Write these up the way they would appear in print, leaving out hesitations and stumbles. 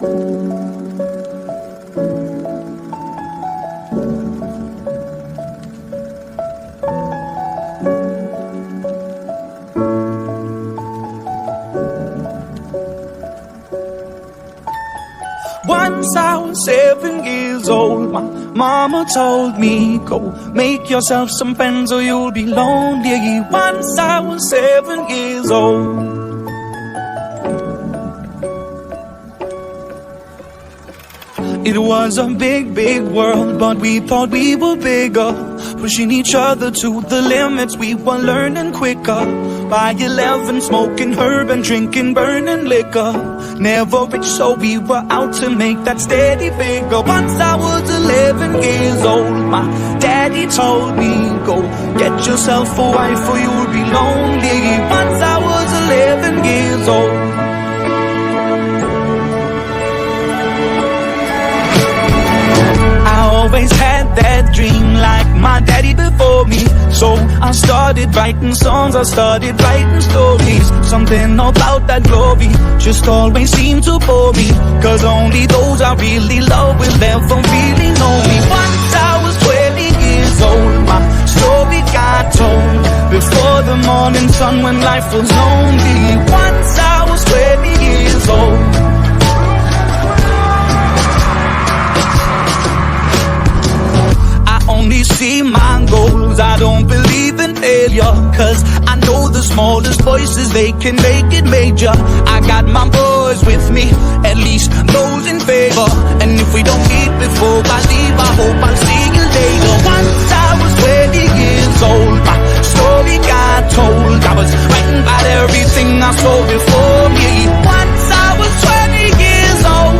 Once I was 7 years old, my mama told me, go make yourself some friends or you'll be lonely. Once I was 7 years old. It was a big, big world, but we thought we were bigger, pushing each other to the limits. We were learning quicker. By 11, smoking herb and drinking burning liquor. Never rich, so we were out to make that steady figure. Once I was 11 years old, my daddy told me, go get yourself a wife or you'll be lonely. Once I was 11 years old. Always had that dream like my daddy before me. So I started writing songs, I started writing stories. Something about that glory just always seemed to bore me, cause only those I really love will ever really know me. Once I was 20 years old, my story got told before the morning sun when life was lonely. Once I was 20 years old. Only see my goals, I don't believe in failure, cause I know the smallest voices, they can make it major. I got my boys with me, at least those in favor. And if we don't meet before I leave, I hope I'll see you later. Once I was 20 years old, my story got told. I was writing about everything I saw before me. Once I was 20 years old.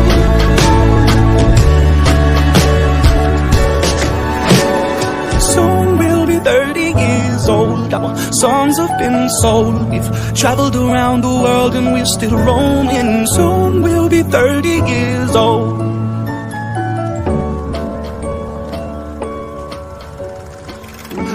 Soon we'll be 30 years old. Our songs have been sold. We've traveled around the world and we're still roaming. Soon we'll be 30 years old.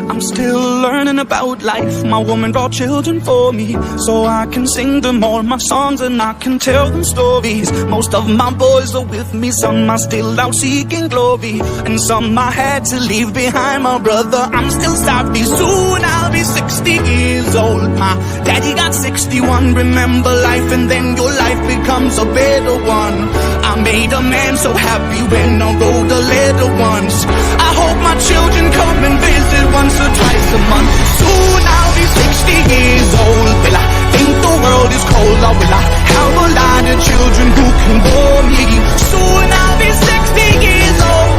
I'm still learning about life. My woman brought children for me, so I can sing them all my songs and I can tell them stories. Most of my boys are with me, some are still out seeking glory, and some I had to leave behind. My brother, I'm still sorry. Soon I'll be 60 years old. My daddy got 61. Remember life and then your life becomes a better one. I made a man so happy when I wrote a letter once. I hope my children come and visit once or twice a month. Soon I'll be 60 years old. Will I think the world is cold, or will I have a lot of children who can bore me? Soon I'll be 60 years old.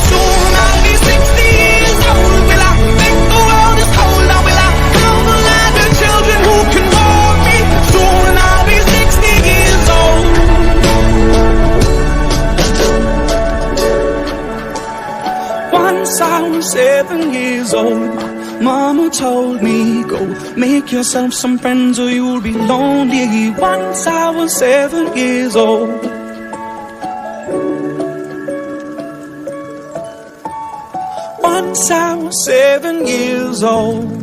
Soon I'll be 60 years old. Will I think the world is cold, or will I have a lot of children who can bore me? Soon I'll be 60 years old. Once I was 7 years old, mama told me, go make yourself some friends or you'll be lonely. Once I was 7 years old. Once I was 7 years old.